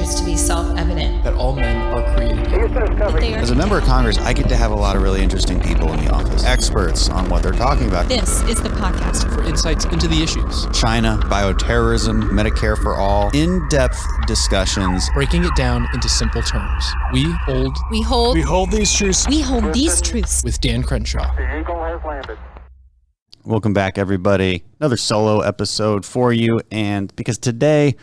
this to be self-evident. That all men are created equal. As a member of Congress, I get to have a lot of really interesting people in the office. Experts on what they're talking about. This is the podcast for insights into the issues. China, bioterrorism, Medicare for all. In-depth discussions. Breaking it down into simple terms. We hold these truths. We hold these truths. With Dan Crenshaw. The Eagle has landed. Welcome back, everybody. Another solo episode for you. And because today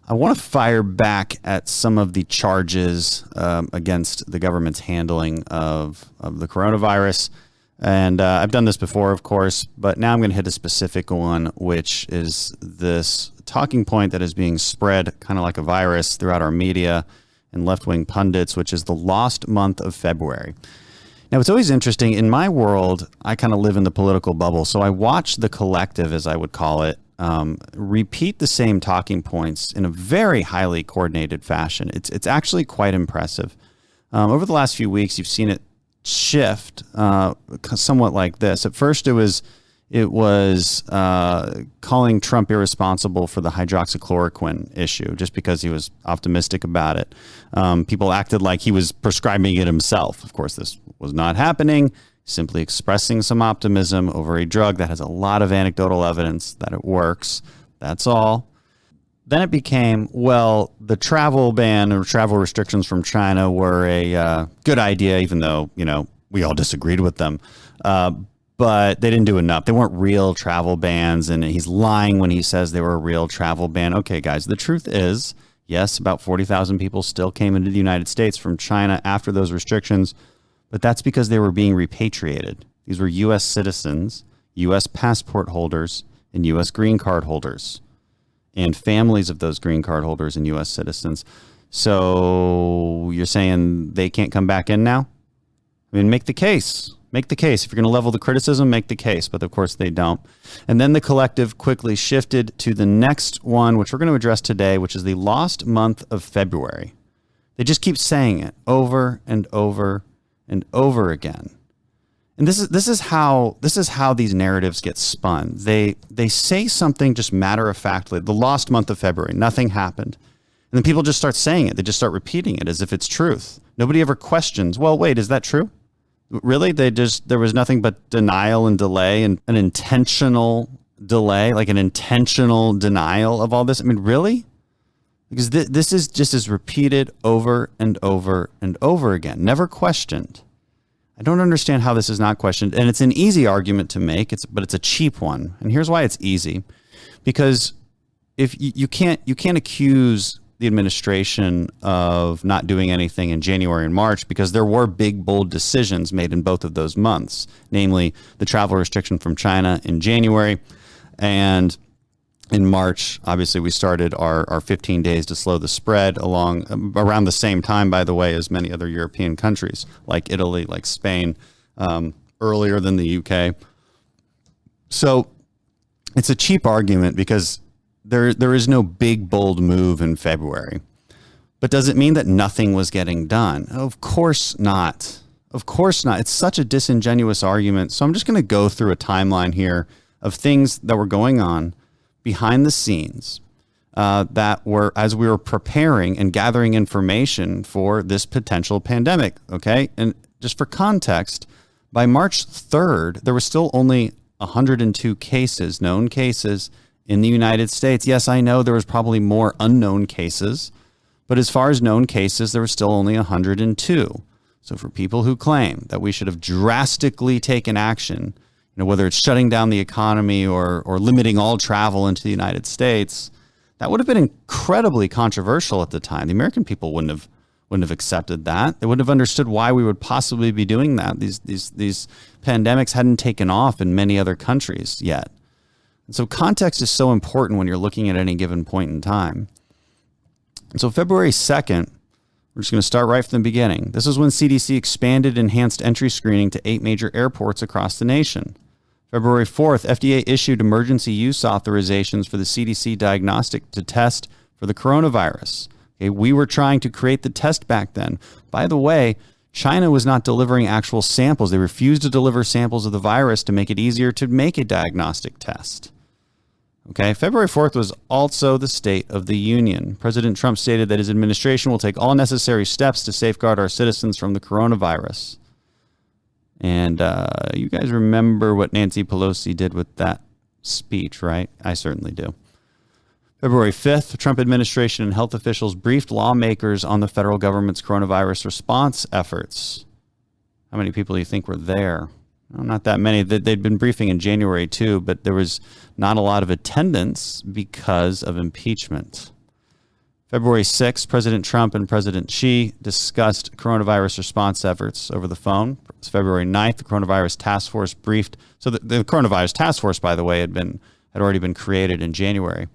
I want to fire back at some of the charges against the government's handling of the coronavirus. And I've done this before, of course, but now I'm going to hit a specific one, which is this talking point that is being spread kind of like a virus throughout our media and left-wing pundits, which is the lost month of February. Now, it's always interesting. In my world, I kind of live in the political bubble, so I watch the collective, as I would call it, repeat the same talking points in a very highly coordinated fashion. It's actually quite impressive. Over the last few weeks, you've seen it shift somewhat like this. At first, it was calling Trump irresponsible for the hydroxychloroquine issue just because he was optimistic about it. People acted like he was prescribing it himself. Of course, this was not happening. Simply expressing some optimism over a drug that has a lot of anecdotal evidence that it works. That's all. Then it became, well, the travel ban or travel restrictions from China were a good idea, even though, we all disagreed with them. But they didn't do enough. They weren't real travel bans, and he's lying when he says they were a real travel ban. Okay, guys, the truth is, yes, about 40,000 people still came into the United States from China after those restrictions, but that's because they were being repatriated. These were U.S. citizens, U.S. passport holders, and U.S. green card holders, and families of those green card holders and U.S. citizens. So you're saying they can't come back in now? I mean, make the case. Make the case. If you're going to level the criticism, make the case. But of course they don't. And then the collective quickly shifted to the next one, which we're going to address today, which is the lost month of February. They just keep saying it over and over and over again. And this is how these narratives get spun. They say something just matter of factly. The lost month of February, nothing happened. And then people just start saying it. They just start repeating it as if it's truth. Nobody ever questions, well, wait, is that true? Really? There was nothing but denial and delay and an intentional delay, like an intentional denial of all this. I mean, really? Because this is just as repeated over and over and over again, never questioned. I don't understand how this is not questioned. And it's an easy argument to make, but it's a cheap one. And here's why it's easy. Because if you can't accuse the administration of not doing anything in January and March because there were big, bold decisions made in both of those months, namely the travel restriction from China in January. And in March, obviously, we started our 15 days to slow the spread around the same time, by the way, as many other European countries like Italy, like Spain, earlier than the UK. So it's a cheap argument because there is no big, bold move in February. But does it mean that nothing was getting done? Of course not. Of course not. It's such a disingenuous argument. So I'm just going to go through a timeline here of things that were going on behind the scenes that were as we were preparing and gathering information for this potential pandemic. Okay. And just for context, by March 3rd, there were still only 102 cases, known cases in the United States. Yes, I know there was probably more unknown cases, but as far as known cases, there were still only 102. So for people who claim that we should have drastically taken action, whether it's shutting down the economy or limiting all travel into the United States, that would have been incredibly controversial at the time. The American people wouldn't have accepted that. They wouldn't have understood why we would possibly be doing that. These pandemics hadn't taken off in many other countries yet. And so context is so important when you're looking at any given point in time. And so February 2nd, we're just going to start right from the beginning. This is when CDC expanded enhanced entry screening to 8 major airports across the nation. February 4th, FDA issued emergency use authorizations for the CDC diagnostic to test for the coronavirus. Okay, we were trying to create the test back then. By the way, China was not delivering actual samples. They refused to deliver samples of the virus to make it easier to make a diagnostic test. Okay, February 4th was also the State of the Union. President Trump stated that his administration will take all necessary steps to safeguard our citizens from the coronavirus. And you guys remember what Nancy Pelosi did with that speech, right? I certainly do. February 5th, the Trump administration and health officials briefed lawmakers on the federal government's coronavirus response efforts. How many people do you think were there? Well, not that many. They'd been briefing in January too, but there was not a lot of attendance because of impeachment. February 6th, President Trump and President Xi discussed coronavirus response efforts over the phone. It's February 9th, the coronavirus task force briefed. So the coronavirus task force, by the way, had already been created in January.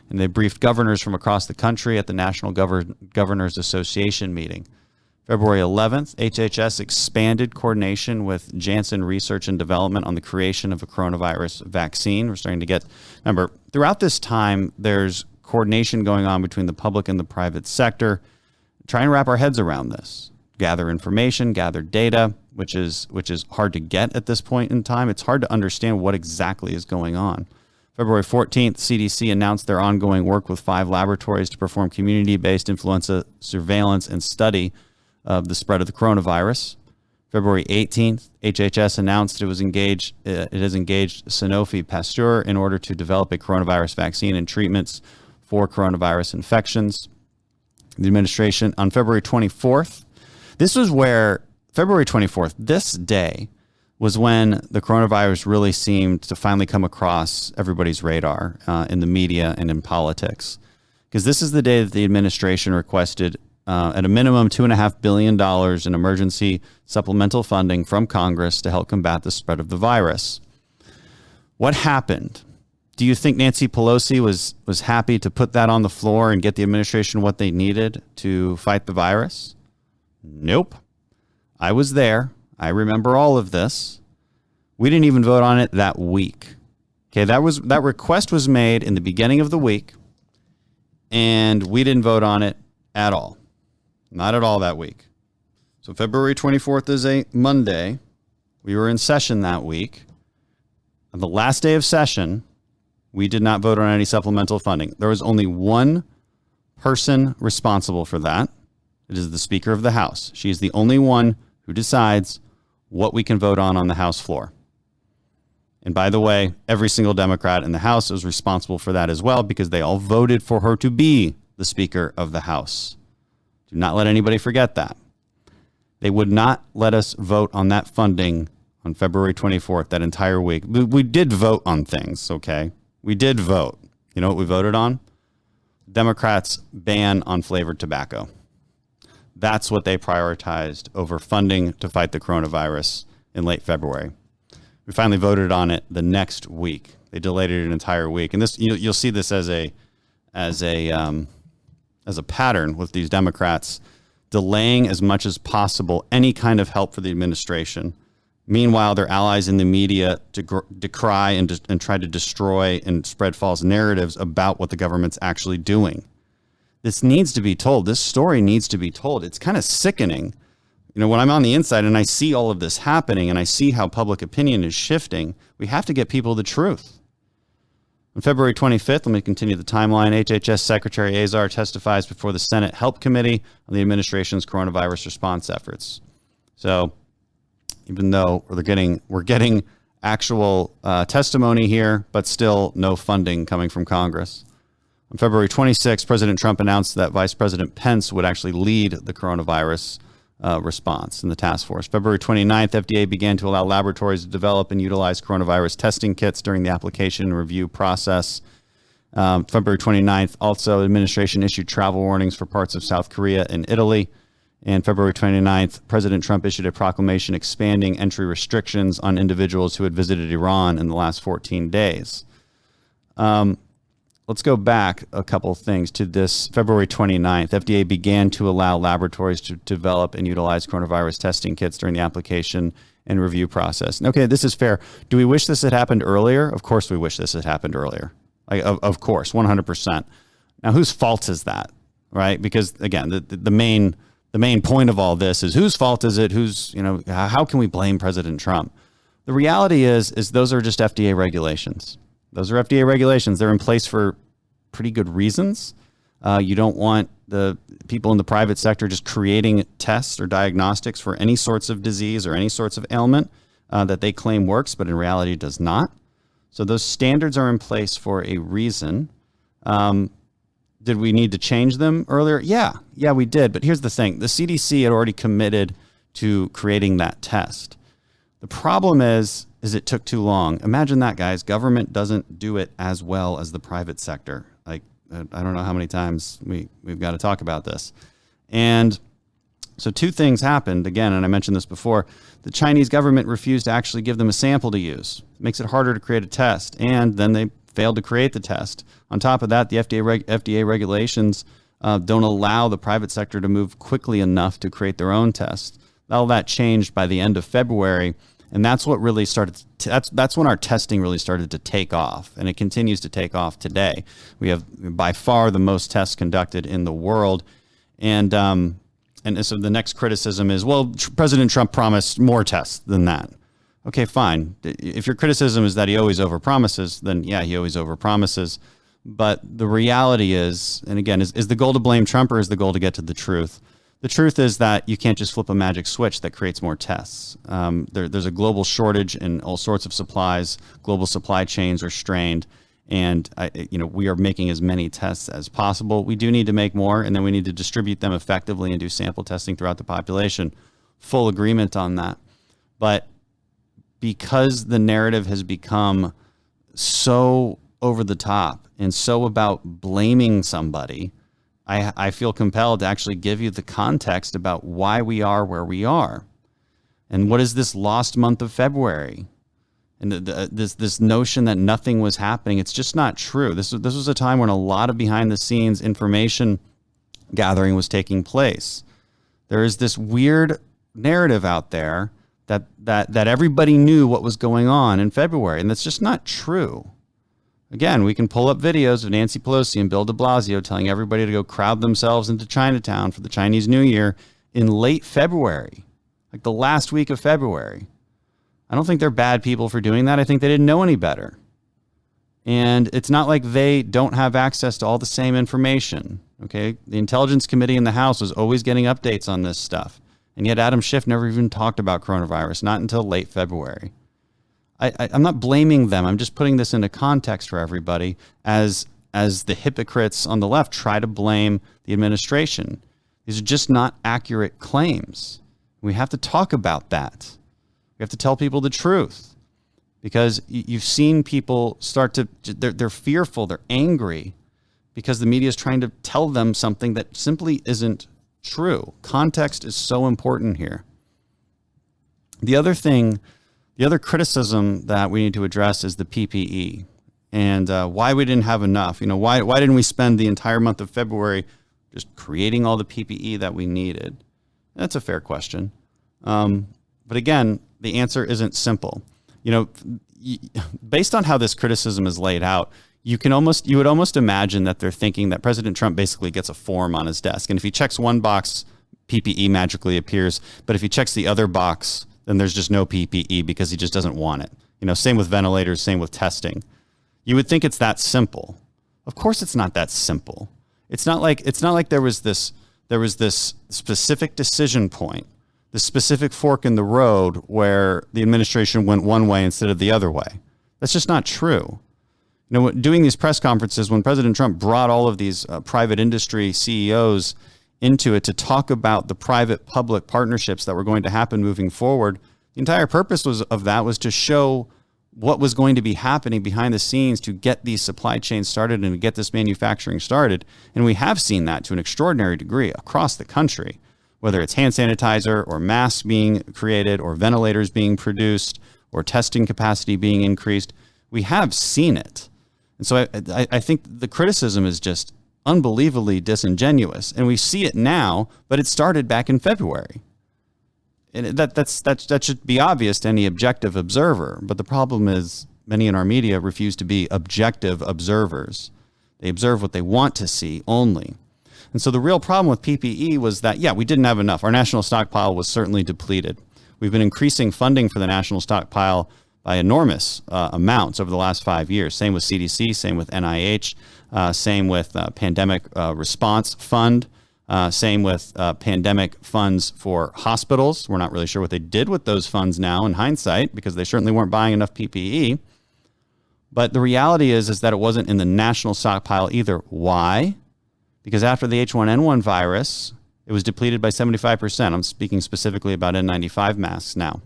And they briefed governors from across the country at the National Governors Association meeting. February 11th, HHS expanded coordination with Janssen Research and Development on the creation of a coronavirus vaccine. We're starting to get, remember, throughout this time, there's coordination going on between the public and the private sector. Try and wrap our heads around this. Gather information, gather data, which is hard to get at this point in time. It's hard to understand what exactly is going on. February 14th, CDC announced their ongoing work with 5 laboratories to perform community-based influenza surveillance and study of the spread of the coronavirus. February 18th, HHS announced it has engaged Sanofi Pasteur in order to develop a coronavirus vaccine and treatments for coronavirus infections. The administration on February 24th, February 24th, this day was when the coronavirus really seemed to finally come across everybody's radar in the media and in politics. Because this is the day that the administration requested at a minimum $2.5 billion in emergency supplemental funding from Congress to help combat the spread of the virus. What happened? Do you think Nancy Pelosi was happy to put that on the floor and get the administration what they needed to fight the virus? Nope. I was there. I remember all of this. We didn't even vote on it that week. Okay, that request was made in the beginning of the week, and we didn't vote on it at all. Not at all that week. So February 24th is a Monday. We were in session that week. On the last day of session, we did not vote on any supplemental funding. There was only one person responsible for that. It is the Speaker of the House. She is the only one who decides what we can vote on the House floor. And by the way, every single Democrat in the House is responsible for that as well because they all voted for her to be the Speaker of the House. Do not let anybody forget that. They would not let us vote on that funding on February 24th, that entire week. We did vote on things, okay? We did vote. You know what we voted on? Democrats' ban on flavored tobacco. That's what they prioritized over funding to fight the coronavirus in late February. We finally voted on it the next week. They delayed it an entire week, and this you'll see this as a pattern with these Democrats delaying as much as possible any kind of help for the administration. Meanwhile, their allies in the media decry and try to destroy and spread false narratives about what the government's actually doing. This needs to be told. This story needs to be told. It's kind of sickening. You know, when I'm on the inside and I see all of this happening and I see how public opinion is shifting, we have to get people the truth. On February 25th, let me continue the timeline. HHS Secretary Azar testifies before the Senate Help Committee on the administration's coronavirus response efforts. So even though we're getting actual testimony here, but still no funding coming from Congress. On February 26th, President Trump announced that Vice President Pence would actually lead the coronavirus response in the task force. February 29th, FDA began to allow laboratories to develop and utilize coronavirus testing kits during the application and review process. February 29th, also, administration issued travel warnings for parts of South Korea and Italy. And February 29th, President Trump issued a proclamation expanding entry restrictions on individuals who had visited Iran in the last 14 days. Let's go back a couple of things to this February 29th. FDA began to allow laboratories to develop and utilize coronavirus testing kits during the application and review process. Okay, this is fair. Do we wish this had happened earlier? Of course we wish this had happened earlier. Of course, 100%. Now, whose fault is that, right? Because, again, the main point of all this is whose fault is it? How can we blame President Trump? The reality is those are just FDA regulations. Those are FDA regulations. They're in place for pretty good reasons. You don't want the people in the private sector just creating tests or diagnostics for any sorts of disease or any sorts of ailment that they claim works, but in reality does not. So those standards are in place for a reason. Did we need to change them earlier? Yeah, we did. But here's the thing. The CDC had already committed to creating that test. The problem is it took too long. Imagine that, guys. Government doesn't do it as well as the private sector. Like, I don't know how many times we've got to talk about this. And so two things happened again, and I mentioned this before. The Chinese government refused to actually give them a sample to use. It makes it harder to create a test. And then they failed to create the test. On top of that, the FDA regulations don't allow the private sector to move quickly enough to create their own tests. All that changed by the end of February. And that's what really started. That's when our testing really started to take off, and it continues to take off today. We have by far the most tests conducted in the world, and so the next criticism is, well, President Trump promised more tests than that. Okay, fine. If your criticism is that he always overpromises, then yeah, he always overpromises. But the reality is, and again, is the goal to blame Trump, or is the goal to get to the truth? The truth is that you can't just flip a magic switch that creates more tests. There's a global shortage in all sorts of supplies. Global supply chains are strained, and we are making as many tests as possible. We do need to make more, and then we need to distribute them effectively and do sample testing throughout the population. Full agreement on that. But because the narrative has become so over the top and so about blaming somebody, I feel compelled to actually give you the context about why we are where we are. And what is this lost month of February? And this notion that nothing was happening, it's just not true. This was a time when a lot of behind-the-scenes information gathering was taking place. There is this weird narrative out there that everybody knew what was going on in February, and that's just not true. Again, we can pull up videos of Nancy Pelosi and Bill de Blasio telling everybody to go crowd themselves into Chinatown for the Chinese New Year in late February, like the last week of February. I don't think they're bad people for doing that. I think they didn't know any better. And it's not like they don't have access to all the same information. Okay, the Intelligence Committee in the House was always getting updates on this stuff. And yet Adam Schiff never even talked about coronavirus, not until late February. I'm not blaming them. I'm just putting this into context for everybody as the hypocrites on the left try to blame the administration. These are just not accurate claims. We have to talk about that. We have to tell people the truth, because you've seen people start to, they're fearful, they're angry because the media is trying to tell them something that simply isn't true. Context is so important here. The other criticism that we need to address is the PPE and why we didn't have enough. Why didn't we spend the entire month of February just creating all the PPE that we needed? That's a fair question. But again, the answer isn't simple. Based on how this criticism is laid out, you would almost imagine that they're thinking that President Trump basically gets a form on his desk, and if he checks one box, PPE magically appears. But if he checks the other box, then there's just no PPE because he just doesn't want it. Same with ventilators, same with testing. You would think it's that simple. Of course it's not that simple. It's not like there was this specific decision point, this specific fork in the road where the administration went one way instead of the other way. That's just not true. Doing these press conferences, when President Trump brought all of these private industry CEOs into it to talk about the private-public partnerships that were going to happen moving forward, the entire purpose of that was to show what was going to be happening behind the scenes to get these supply chains started and to get this manufacturing started. And we have seen that to an extraordinary degree across the country, whether it's hand sanitizer or masks being created or ventilators being produced or testing capacity being increased. We have seen it. And so I think the criticism is just unbelievably disingenuous, and we see it now, but it started back in February. And that should be obvious to any objective observer. But the problem is many in our media refuse to be objective observers. They observe what they want to see only. And so the real problem with PPE was that, we didn't have enough. Our national stockpile was certainly depleted. We've been increasing funding for the national stockpile by enormous amounts over the last 5 years. Same with CDC, same with NIH, same with Pandemic Response Fund, same with pandemic funds for hospitals. We're not really sure what they did with those funds now in hindsight, because they certainly weren't buying enough PPE. But the reality is that it wasn't in the national stockpile either. Why? Because after the H1N1 virus, it was depleted by 75%. I'm speaking specifically about N95 masks now.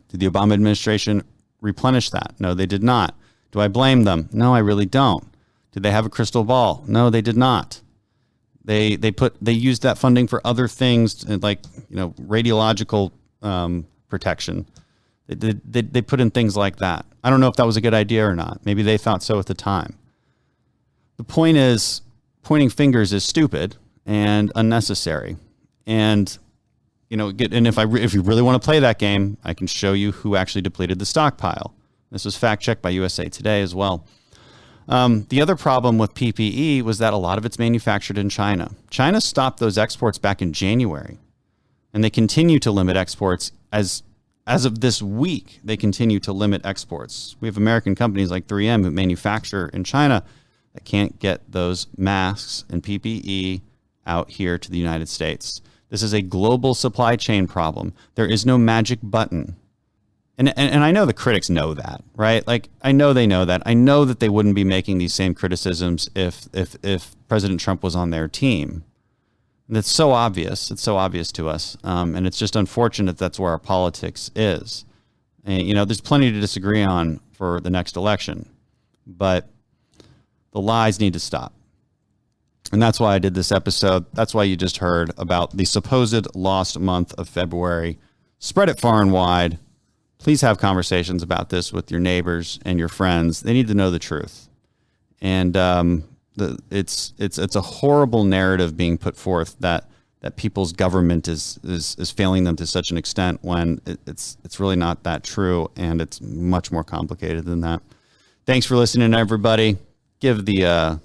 Did the Obama administration replenish that? No, they did not. Do I blame them? No, I really don't. Did they have a crystal ball? No, they did not. They used that funding for other things, like radiological protection. They put in things like that. I don't know if that was a good idea or not. Maybe they thought so at the time. The point is, pointing fingers is stupid and unnecessary. And and if you really want to play that game, I can show you who actually depleted the stockpile. This was fact checked by USA Today as well. The other problem with PPE was that a lot of it's manufactured in China. China stopped those exports back in January, and they continue to limit exports as of this week. They continue to limit exports. We have American companies like 3M who manufacture in China that can't get those masks and PPE out here to the United States. This is a global supply chain problem. There is no magic button. And I know the critics know that, right? Like, I know they know that. I know that they wouldn't be making these same criticisms if President Trump was on their team. And it's so obvious. It's so obvious to us. And it's just unfortunate that's where our politics is. And, there's plenty to disagree on for the next election, but the lies need to stop. And that's why I did this episode. That's why you just heard about the supposed lost month of February. Spread it far and wide. Please have conversations about this with your neighbors and your friends. They need to know the truth. And it's a horrible narrative being put forth that people's government is failing them to such an extent, when it's really not that true, and it's much more complicated than that. Thanks for listening, everybody. Give the